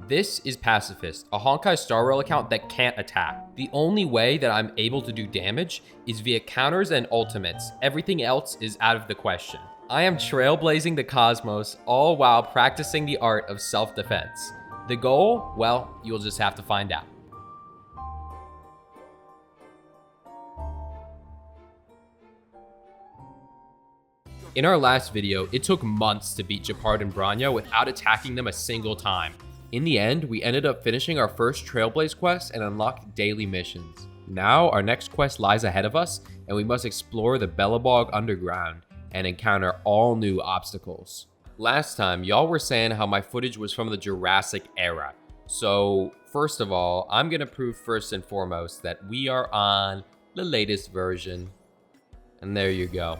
This is Pacifist, a Honkai Star Rail account that can't attack. The only way that I'm able to do damage is via counters and ultimates. Everything else is out of the question. I am trailblazing the cosmos, all while practicing the art of self-defense. The goal? Well, you'll just have to find out. In our last video, it took months to beat Gepard and Branya without attacking them a single time. In the end, we ended up finishing our first Trailblaze quest and unlocked daily missions. Now, our next quest lies ahead of us, and we must explore the Belobog Underground and encounter all new obstacles. Last time, y'all were saying how my footage was from the Jurassic era. So, first of all, I'm gonna prove first and foremost that we are on the latest version. And there you go.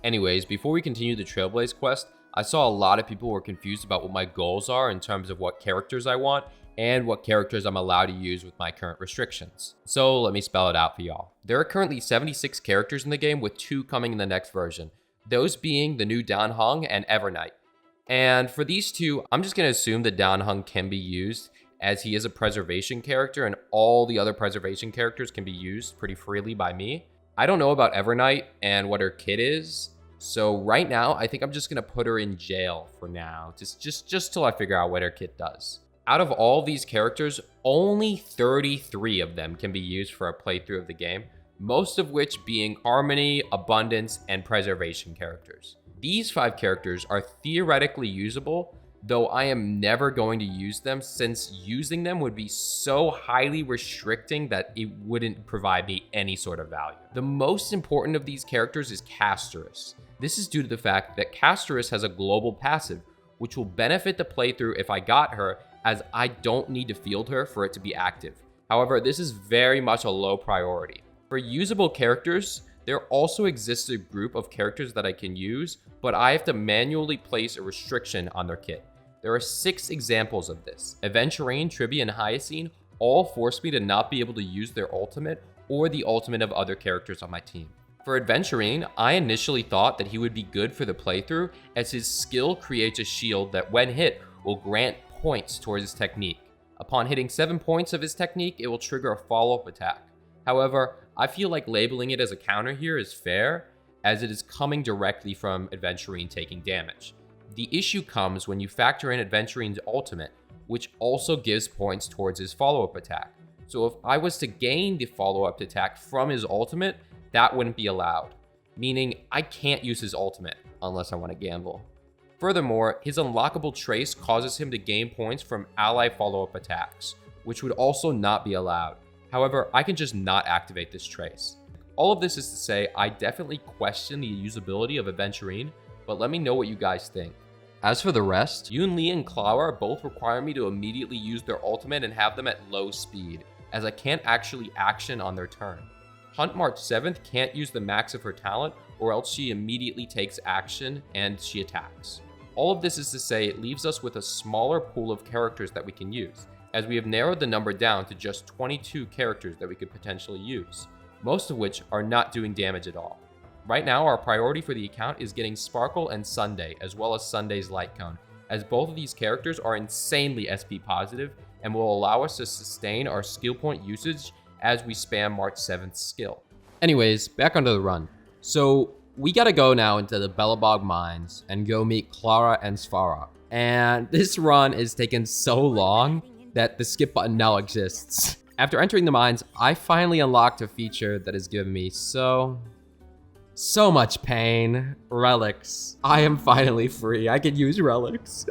Anyways, before we continue the Trailblaze quest, I saw a lot of people were confused about what my goals are in terms of what characters I want and what characters I'm allowed to use with my current restrictions. So let me spell it out for y'all. There are currently 76 characters in the game, with 2 coming in the next version. Those being the new Danheng and Evernight. And for these 2, I'm just going to assume that Danheng can be used, as he is a preservation character and all the other preservation characters can be used pretty freely by me. I don't know about Evernight and what her kit is, so right now I think I'm just gonna put her in jail for now, just till I figure out what her kit does. Out of all these characters, only 33 of them can be used for a playthrough of the game, most of which being Harmony, Abundance, and Preservation characters. These 5 characters are theoretically usable, though I am never going to use them, since using them would be so highly restricting that it wouldn't provide me any sort of value. The most important of these characters is Castorus. This is due to the fact that Castorus has a global passive, which will benefit the playthrough if I got her, as I don't need to field her for it to be active. However, this is very much a low priority. For usable characters, there also exists a group of characters that I can use, but I have to manually place a restriction on their kit. There are 6 examples of this. Aventurine, Triby, and Hyacine all force me to not be able to use their ultimate or the ultimate of other characters on my team. For Aventurine, I initially thought that he would be good for the playthrough, as his skill creates a shield that when hit will grant points towards his technique. Upon hitting 7 points of his technique, it will trigger a follow-up attack. However, I feel like labeling it as a counter here is fair, as it is coming directly from Aventurine taking damage. The issue comes when you factor in Aventurine's ultimate, which also gives points towards his follow-up attack. So if I was to gain the follow-up attack from his ultimate, that wouldn't be allowed, meaning I can't use his ultimate unless I want to gamble. Furthermore, his unlockable trace causes him to gain points from ally follow-up attacks, which would also not be allowed. However, I can just not activate this trace. All of this is to say, I definitely question the usability of Aventurine, but let me know what you guys think. As for the rest, Yunli and Clara both require me to immediately use their ultimate and have them at low speed, as I can't actually action on their turn. Hunt March 7th can't use the max of her talent, or else she immediately takes action and she attacks. All of this is to say, it leaves us with a smaller pool of characters that we can use, as we have narrowed the number down to just 22 characters that we could potentially use, most of which are not doing damage at all. Right now, our priority for the account is getting Sparkle and Sunday, as well as Sunday's Light Cone, as both of these characters are insanely SP positive and will allow us to sustain our skill point usage as we spam March 7th's skill. Anyways, back onto the run. So we gotta go now into the Belobog Mines and go meet Clara and Svara. And this run is taking so long that the skip button now exists. After entering the mines, I finally unlocked a feature that has given me so much pain. Relics. I am finally free. I can use relics.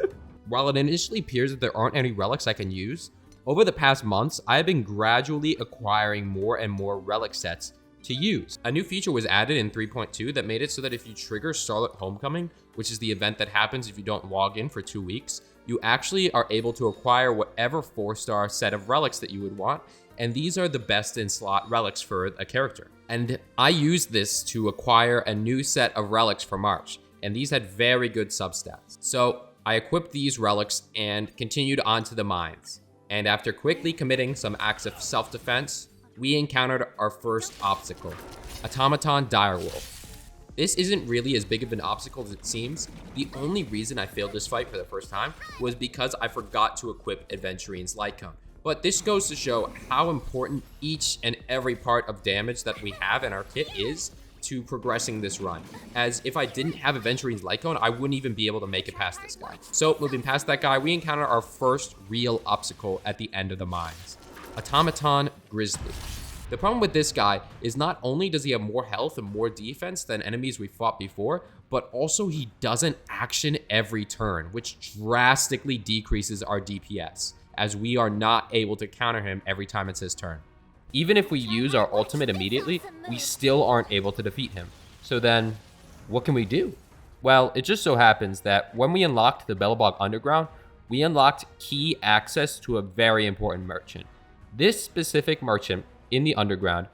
While it initially appears that there aren't any relics I can use, over the past months, I have been gradually acquiring more and more relic sets to use. A new feature was added in 3.2 that made it so that if you trigger Starlit Homecoming, which is the event that happens if you don't log in for 2 weeks, you actually are able to acquire whatever 4-star set of relics that you would want, and these are the best in slot relics for a character. And I used this to acquire a new set of relics for March, and these had very good substats. So I equipped these relics and continued on to the mines. And after quickly committing some acts of self-defense, we encountered our first obstacle, Automaton Direwolf. This isn't really as big of an obstacle as it seems. The only reason I failed this fight for the first time was because I forgot to equip Adventurine's light cone. But this goes to show how important each and every part of damage that we have in our kit is to progressing this run. As if I didn't have Adventurine's light cone, I wouldn't even be able to make it past this guy. So moving past that guy, we encounter our first real obstacle at the end of the mines. Automaton Grizzly. The problem with this guy is not only does he have more health and more defense than enemies we fought before, but also he doesn't action every turn, which drastically decreases our DPS, as we are not able to counter him every time it's his turn. Even if we use our ultimate immediately, we still aren't able to defeat him. So then, what can we do? Well, it just so happens that when we unlocked the Bellabog Underground, we unlocked key access to a very important merchant. This specific merchant in the underground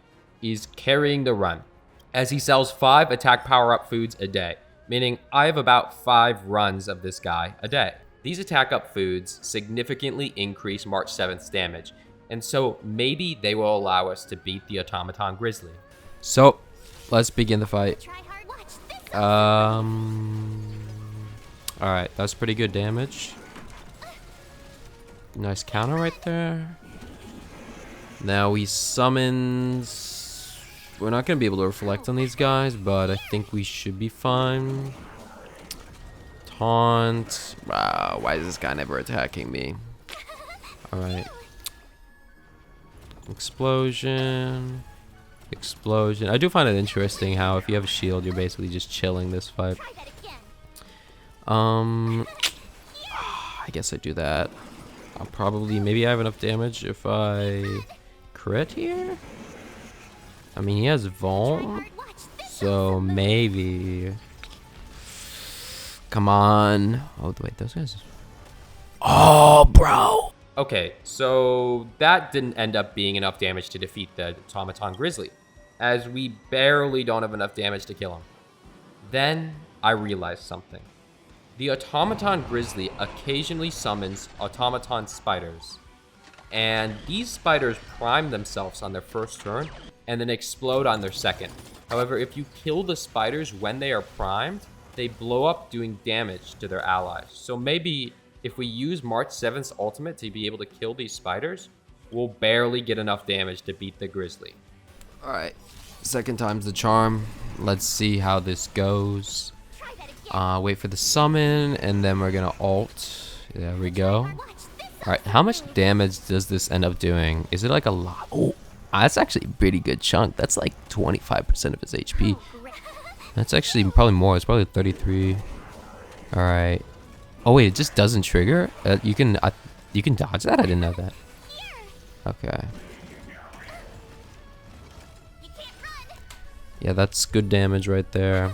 is carrying the run, as he sells 5 attack power-up foods a day, meaning I have about 5 runs of this guy a day. These attack up foods significantly increase March 7th's damage, and so maybe they will allow us to beat the Automaton Grizzly. So, let's begin the fight. Alright, that's pretty good damage. Nice counter right there. Now he summons... We're not going to be able to reflect on these guys, but I think we should be fine. Taunt. Wow, why is this guy never attacking me? Alright. Explosion. Explosion. I do find it interesting how if you have a shield, you're basically just chilling this fight. I guess I do that. I'll probably... Maybe I have enough damage if I... crit here? I mean, he has Vuln, so maybe. Come on. Oh, wait, those guys. Oh, bro. Okay, so that didn't end up being enough damage to defeat the Automaton Grizzly, as we barely don't have enough damage to kill him. Then I realized something. The Automaton Grizzly occasionally summons automaton spiders. And these spiders prime themselves on their first turn and then explode on their second. However, if you kill the spiders when they are primed, they blow up doing damage to their allies. So maybe if we use March 7th's ultimate to be able to kill these spiders, we'll barely get enough damage to beat the Grizzly. Alright, second time's the charm. Let's see how this goes. Wait for the summon, and then we're gonna ult. There we go. Alright, how much damage does this end up doing? Is it like a lot? Oh, that's actually a pretty good chunk. That's like 25% of his HP. That's actually probably more. It's probably 33. Alright. Oh wait, it just doesn't trigger? You can dodge that? I didn't know that. Okay. Yeah, that's good damage right there.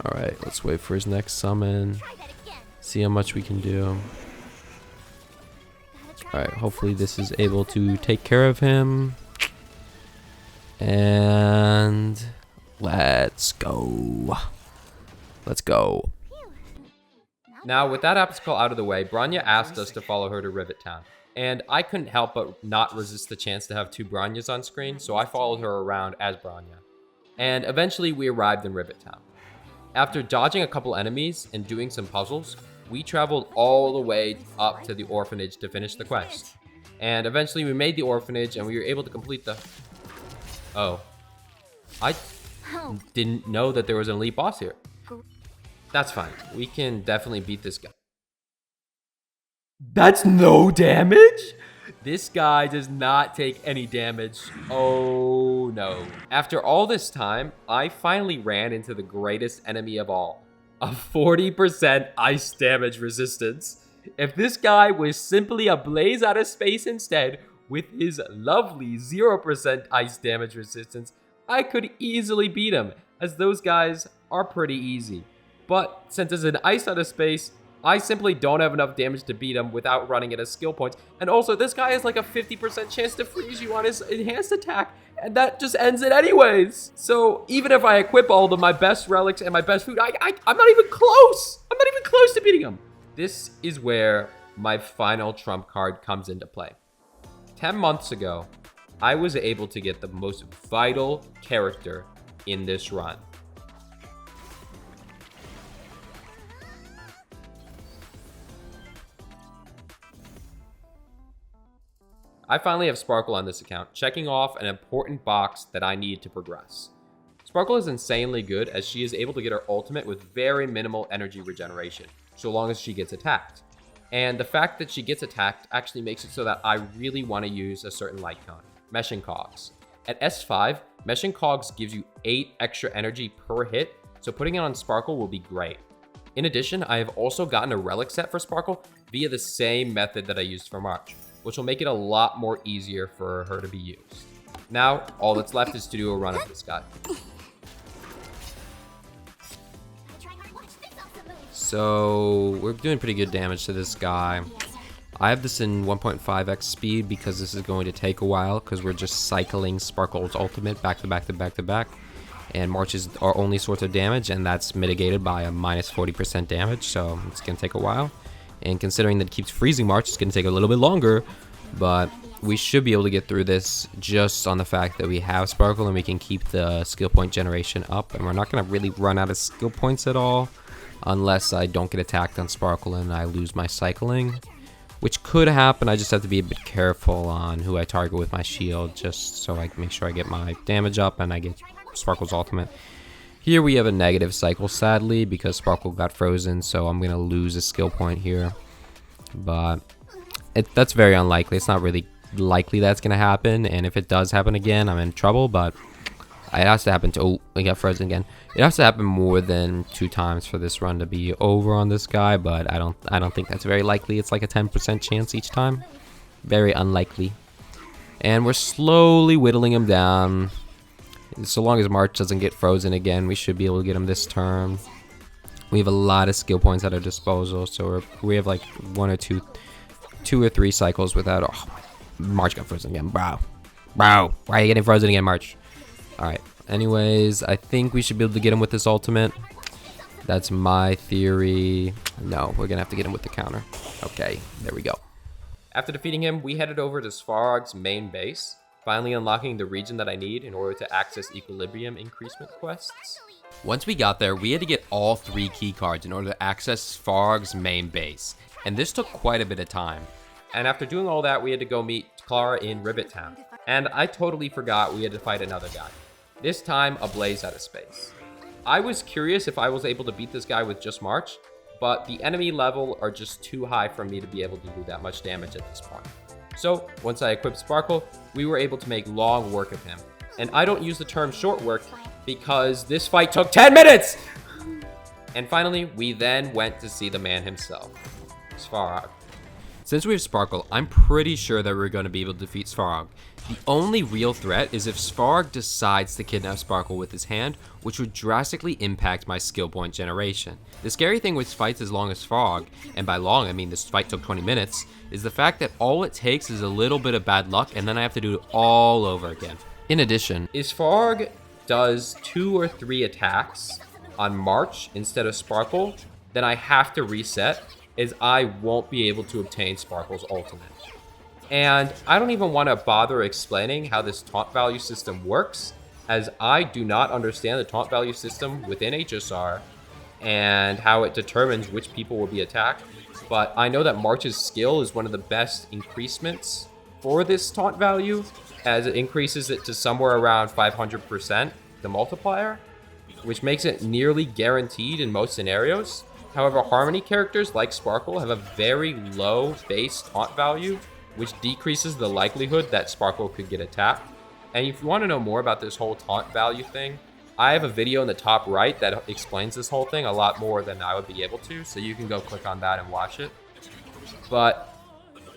Alright, let's wait for his next summon. See how much we can do. Alright, hopefully this is able to take care of him. And let's go. Let's go. Now, with that obstacle out of the way, Bronya asked us to follow her to Rivet Town. And I couldn't help but not resist the chance to have 2 Bronyas on screen, so I followed her around as Bronya. And eventually we arrived in Rivet Town. After dodging a couple enemies and doing some puzzles, we traveled all the way up to the orphanage to finish the quest. And eventually we made the orphanage and we were able to complete the... Oh. I didn't know that there was an elite boss here. That's fine. We can definitely beat this guy. That's no damage? This guy does not take any damage. Oh no. After all this time, I finally ran into the greatest enemy of all. A 40% ice damage resistance. If this guy was simply a blaze out of space instead, with his lovely 0% ice damage resistance, I could easily beat him, as those guys are pretty easy. But since it's an ice out of space, I simply don't have enough damage to beat him without running at his skill points. And also, this guy has like a 50% chance to freeze you on his enhanced attack, and that just ends it anyways. So even if I equip all of my best relics and my best food, I'm not even close. I'm not even close to beating him. This is where my final trump card comes into play. 10 months ago, I was able to get the most vital character in this run. I finally have Sparkle on this account, checking off an important box that I need to progress. Sparkle is insanely good as she is able to get her ultimate with very minimal energy regeneration, so long as she gets attacked. And the fact that she gets attacked actually makes it so that I really want to use a certain light cone, Meshing Cogs. At S5, Meshing Cogs gives you 8 extra energy per hit, so putting it on Sparkle will be great. In addition, I have also gotten a relic set for Sparkle via the same method that I used for March, which will make it a lot more easier for her to be used. Now, all that's left is to do a run of this guy. So, we're doing pretty good damage to this guy. I have this in 1.5x speed because this is going to take a while because we're just cycling Sparkle's ultimate back to back to back to back. And March is our only source of damage, and that's mitigated by a minus 40% damage, so it's going to take a while. And considering that it keeps freezing March, it's going to take a little bit longer, but we should be able to get through this just on the fact that we have Sparkle and we can keep the skill point generation up. And we're not going to really run out of skill points at all unless I don't get attacked on Sparkle and I lose my cycling, which could happen. I just have to be a bit careful on who I target with my shield just so I can make sure I get my damage up and I get Sparkle's ultimate. Here we have a negative cycle, sadly, because Sparkle got frozen, so I'm going to lose a skill point here. But that's very unlikely. It's not really likely that's going to happen, and if it does happen again, I'm in trouble, but it has to happen to... Oh, we got frozen again. It has to happen more than 2 times for this run to be over on this guy, but I don't think that's very likely. It's like a 10% chance each time. Very unlikely. And we're slowly whittling him down. So long as March doesn't get frozen again, we should be able to get him this turn. We have a lot of skill points at our disposal, so we have like 1 or 2 or 3 cycles without... Oh, March got frozen again. Wow. Wow. Why are you getting frozen again, March? Alright. Anyways, I think we should be able to get him with this ultimate. That's my theory. No, we're going to have to get him with the counter. Okay, there we go. After defeating him, we headed over to Svarog's main base, finally unlocking the region that I need in order to access equilibrium increasement quests. Once we got there, we had to get all 3 key cards in order to access Svarog's main base, and this took quite a bit of time. And after doing all that, we had to go meet Clara in Ribbit Town, and I totally forgot we had to fight another guy. This time, a blaze out of space. I was curious if I was able to beat this guy with just March, but the enemy level are just too high for me to be able to do that much damage at this point. So, once I equipped Sparkle, we were able to make long work of him. And I don't use the term short work because this fight took 10 minutes! And finally, we then went to see the man himself, Svarog. Since we have Sparkle, I'm pretty sure that we're going to be able to defeat Svarog. The only real threat is if Svarog decides to kidnap Sparkle with his hand, which would drastically impact my skill point generation. The scary thing with fights as long as Svarog, and by long I mean this fight took 20 minutes, is the fact that all it takes is a little bit of bad luck and then I have to do it all over again. In addition, if Svarog does 2 or 3 attacks on March instead of Sparkle, then I have to reset, as I won't be able to obtain Sparkle's ultimate. And I don't even want to bother explaining how this taunt value system works, as I do not understand the taunt value system within HSR and how it determines which people will be attacked. But I know that March's skill is one of the best increasements for this taunt value, as it increases it to somewhere around 500%, the multiplier, which makes it nearly guaranteed in most scenarios. However, Harmony characters like Sparkle have a very low base taunt value, which decreases the likelihood that Sparkle could get attacked. And if you want to know more about this whole taunt value thing, I have a video in the top right that explains this whole thing a lot more than I would be able to, so you can go click on that and watch it. But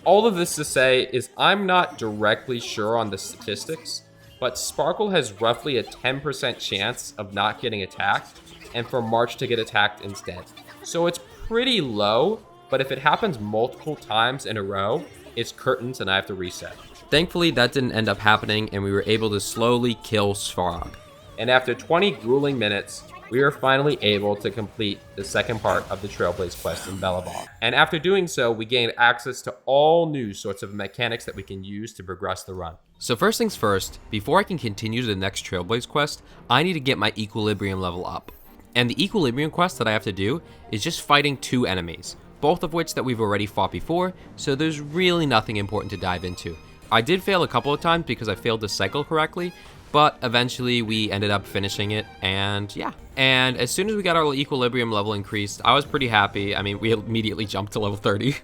all of this to say is I'm not directly sure on the statistics, but Sparkle has roughly a 10% chance of not getting attacked, and for March to get attacked instead. So it's pretty low, but if it happens multiple times in a row, it's curtains and I have to reset. Thankfully, that didn't end up happening and we were able to slowly kill Svarog. And after 20 grueling minutes, we were finally able to complete the second part of the Trailblaze quest in Bellabong. And after doing so, we gained access to all new sorts of mechanics that we can use to progress the run. So first things first, before I can continue to the next Trailblaze quest, I need to get my equilibrium level up. And the equilibrium quest that I have to do is just fighting 2 enemies, both of which that we've already fought before, so there's really nothing important to dive into. I did fail a couple of times because I failed to cycle correctly, but eventually we ended up finishing it, and yeah. And as soon as we got our equilibrium level increased, I was pretty happy. I mean, we immediately jumped to level 30.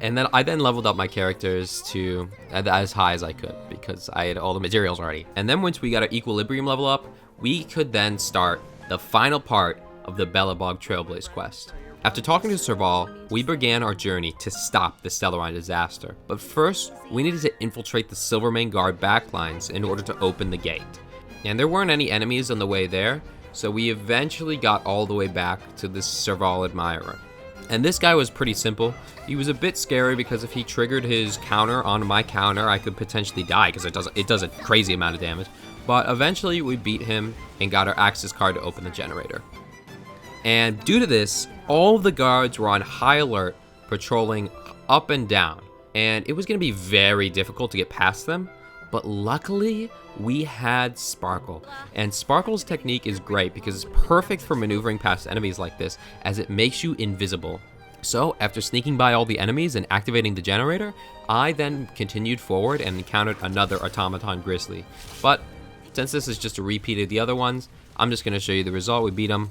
And then I leveled up my characters to as high as I could because I had all the materials already. And then once we got our equilibrium level up, we could then start the final part of the Belobog Trailblaze quest. After talking to Serval, we began our journey to stop the Stellarine disaster. But first, we needed to infiltrate the Silvermane Guard backlines in order to open the gate. And there weren't any enemies on the way there, so we eventually got all the way back to this Serval Admirer. And this guy was pretty simple. He was a bit scary because if he triggered his counter on my counter, I could potentially die because it does a crazy amount of damage. But eventually we beat him and got our access card to open the generator. And due to this, all of the guards were on high alert, patrolling up and down. And it was going to be very difficult to get past them. But luckily, we had Sparkle. And Sparkle's technique is great because it's perfect for maneuvering past enemies like this, as it makes you invisible. So, after sneaking by all the enemies and activating the generator, I then continued forward and encountered another Automaton Grizzly. But, since this is just a repeat of the other ones, I'm just going to show you the result. We beat him.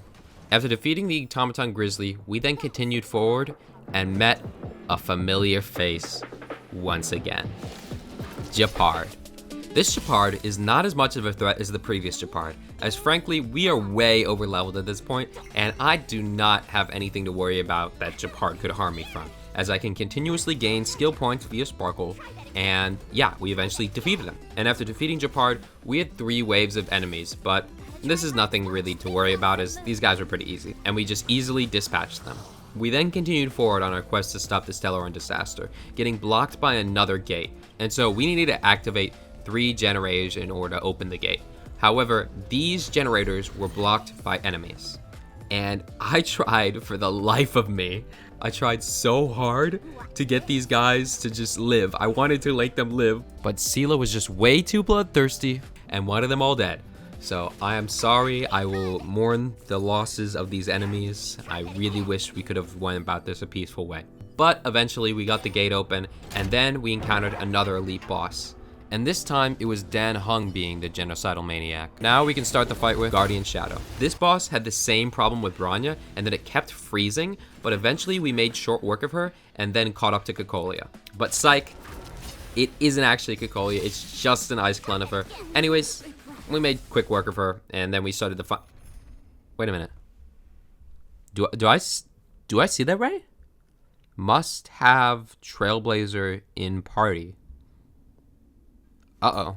After defeating the Automaton Grizzly, we then continued forward and met a familiar face once again. Gepard. This Gepard is not as much of a threat as the previous Gepard, as frankly, we are way over leveled at this point, and I do not have anything to worry about that Gepard could harm me from, as I can continuously gain skill points via Sparkle, and yeah, we eventually defeated him. And after defeating Gepard, we had 3 waves of enemies, but this is nothing really to worry about, as these guys are pretty easy, and we just easily dispatched them. We then continued forward on our quest to stop the Stellarine disaster, getting blocked by another gate, and so we needed to activate 3 generators in order to open the gate. However, these generators were blocked by enemies. And I tried for the life of me. I tried so hard to get these guys to just live. I wanted to make them live, but Sela was just way too bloodthirsty and wanted them all dead. So I am sorry, I will mourn the losses of these enemies. I really wish we could have went about this a peaceful way. But eventually we got the gate open, and then we encountered another elite boss. And this time, it was Dan Hung being the genocidal maniac. Now we can start the fight with Guardian Shadow. This boss had the same problem with Bronya, and that it kept freezing, but eventually we made short work of her, and then caught up to Cocolia. But psych, it isn't actually Cocolia, it's just an ice clone of her. Anyways, we made quick work of her, and then we started the fight. Wait a minute. Do I see that right? Must have Trailblazer in party. Uh-oh.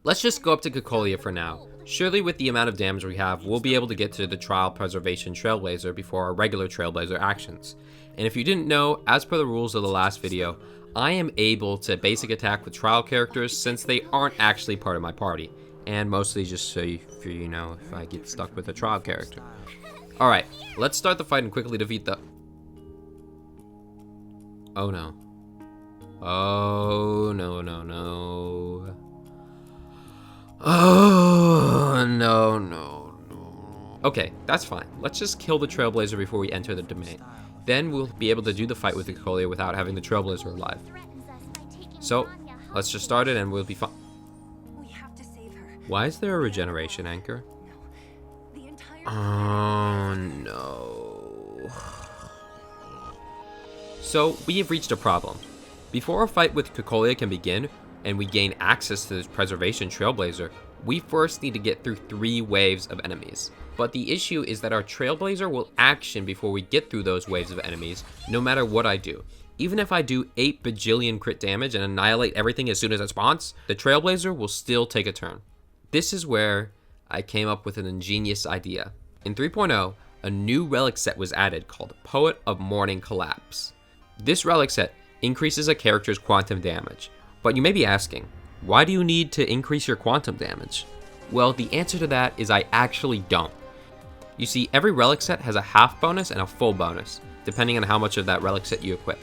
Let's just go up to Cocolia for now. Surely with the amount of damage we have, we'll be able to get to the Trial Preservation Trailblazer before our regular Trailblazer actions. And if you didn't know, as per the rules of the last video, I am able to basic attack with Trial characters since they aren't actually part of my party. And mostly just so you know, if I get stuck with a Trial character. Alright, let's start the fight and quickly defeat the... Oh no. Oh, no. Oh, no. Okay, that's fine. Let's just kill the Trailblazer before we enter the domain. Then we'll be able to do the fight with the Cocolia without having the Trailblazer alive. So, let's just start it and we'll be fine. Why is there a regeneration anchor? Oh, no. So, we have reached a problem. Before our fight with Cocolia can begin, and we gain access to this Preservation Trailblazer, we first need to get through 3 waves of enemies. But the issue is that our Trailblazer will action before we get through those waves of enemies, no matter what I do. Even if I do 8 bajillion crit damage and annihilate everything as soon as it spawns, the Trailblazer will still take a turn. This is where I came up with an ingenious idea. In 3.0, a new relic set was added called Poet of Morning Collapse. This relic set increases a character's quantum damage. But you may be asking, why do you need to increase your quantum damage? Well, the answer to that is I actually don't. You see, every relic set has a half bonus and a full bonus, depending on how much of that relic set you equip.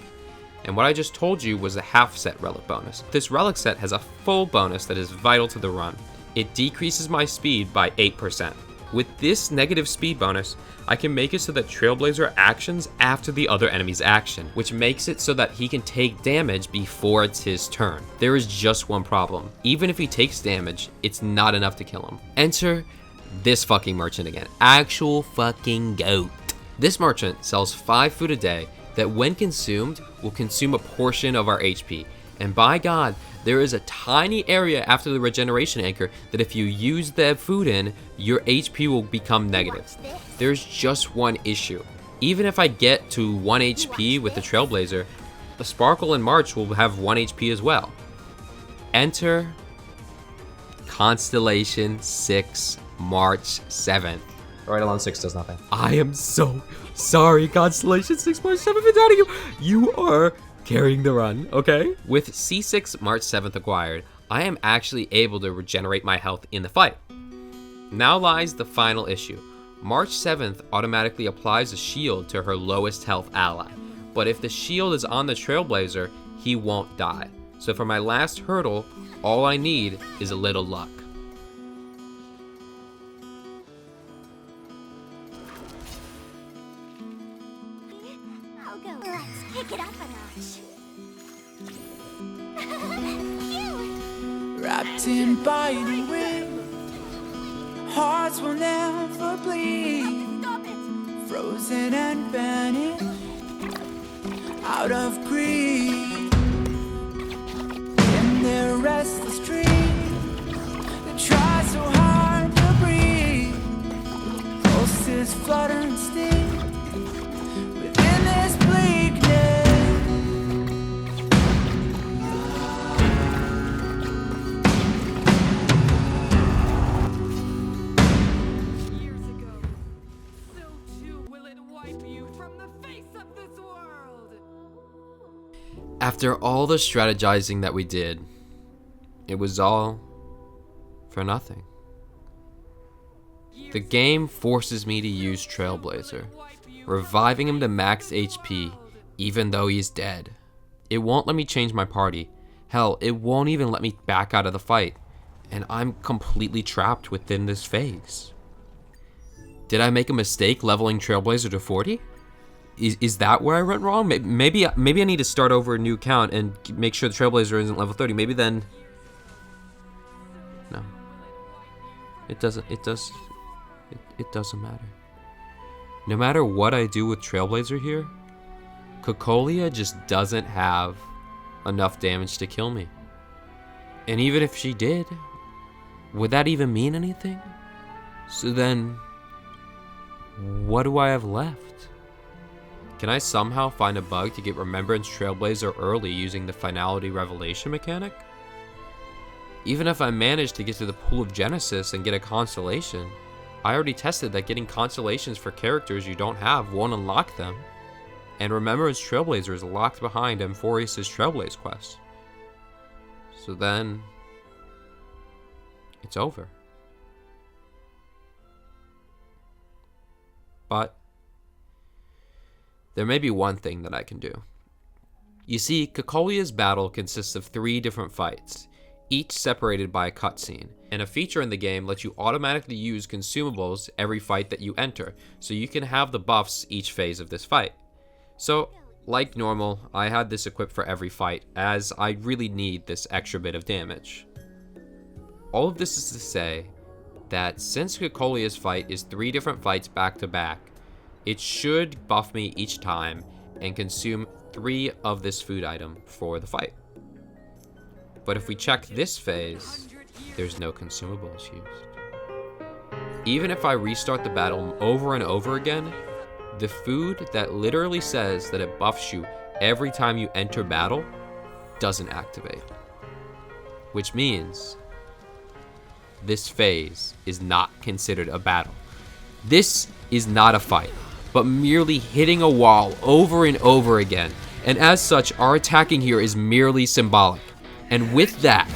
And what I just told you was a half set relic bonus. This relic set has a full bonus that is vital to the run. It decreases my speed by 8%. With this negative speed bonus, I can make it so that Trailblazer actions after the other enemy's action, which makes it so that he can take damage before it's his turn. There is just one problem. Even if he takes damage, it's not enough to kill him. Enter this fucking merchant again. Actual fucking goat. This merchant sells 5 food a day that when consumed will consume a portion of our HP. And by God, there is a tiny area after the regeneration anchor that if you use the food in, your HP will become negative. There's just one issue. Even if I get to 1 HP with the Trailblazer, the Sparkle and March will have 1 HP as well. Enter Constellation 6 March 7th. Right along 6 does nothing. I am so sorry, Constellation 6 March 7th, it's out of you. You are carrying the run, okay? With C6 March 7th acquired, I am actually able to regenerate my health in the fight. Now lies the final issue. March 7th automatically applies a shield to her lowest health ally, but if the shield is on the Trailblazer, he won't die. So for my last hurdle, all I need is a little luck. I'll go. Let's pick it up a notch. Wrapped in binding wind, hearts will never bleed. Stop it! Frozen and vanished out of greed. In their restless dream, they try so hard to breathe. Pulses flutter and sting within this bleakness. Years ago, so too will it wipe you from the face of this world. After all the strategizing that we did, it was all for nothing. The game forces me to use Trailblazer, reviving him to max HP even though he's dead. It won't let me change my party. Hell, it won't even let me back out of the fight, and I'm completely trapped within this phase. Did I make a mistake leveling Trailblazer to 40? Is that where I went wrong? Maybe I need to start over a new account and make sure the Trailblazer isn't level 30. Maybe then... No. It doesn't matter. No matter what I do with Trailblazer here, Cocolia just doesn't have enough damage to kill me. And even if she did, would that even mean anything? So then, what do I have left? Can I somehow find a bug to get Remembrance Trailblazer early using the Finality Revelation mechanic? Even if I manage to get to the Pool of Genesis and get a constellation, I already tested that getting constellations for characters you don't have won't unlock them. And Remembrance Trailblazer is locked behind Amphorius' Trailblaze quest. So then, it's over. But there may be one thing that I can do. You see, Cocolia's battle consists of 3 different fights, each separated by a cutscene, and a feature in the game lets you automatically use consumables every fight that you enter, so you can have the buffs each phase of this fight. So, like normal, I had this equipped for every fight, as I really need this extra bit of damage. All of this is to say that since Cocolia's fight is 3 different fights back to back, it should buff me each time and consume 3 of this food item for the fight. But if we check this phase, there's no consumables used. Even if I restart the battle over and over again, the food that literally says that it buffs you every time you enter battle doesn't activate. Which means this phase is not considered a battle. This is not a fight, but merely hitting a wall over and over again. And as such, our attacking here is merely symbolic. And with that,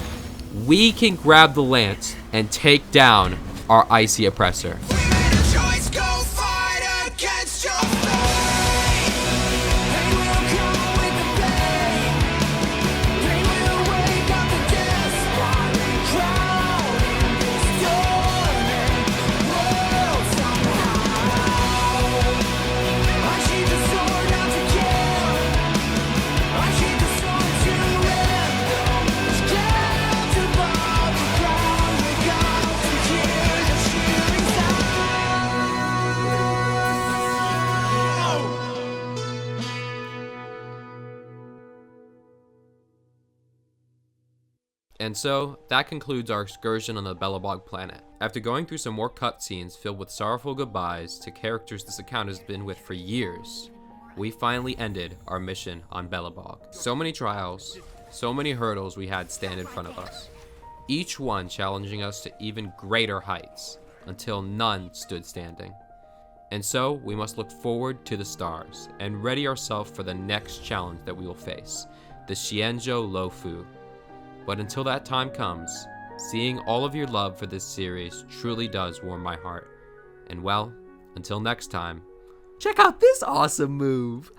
we can grab the lance and take down our icy oppressor. Against your fate. They will come with the blade. And so, that concludes our excursion on the Belobog planet. After going through some more cutscenes filled with sorrowful goodbyes to characters this account has been with for years, we finally ended our mission on Belobog. So many trials, so many hurdles we had stand in front of us, each one challenging us to even greater heights, until none stood standing. And so, we must look forward to the stars, and ready ourselves for the next challenge that we will face, the Xianzhou Lofu. But until that time comes, seeing all of your love for this series truly does warm my heart. And well, until next time, check out this awesome move!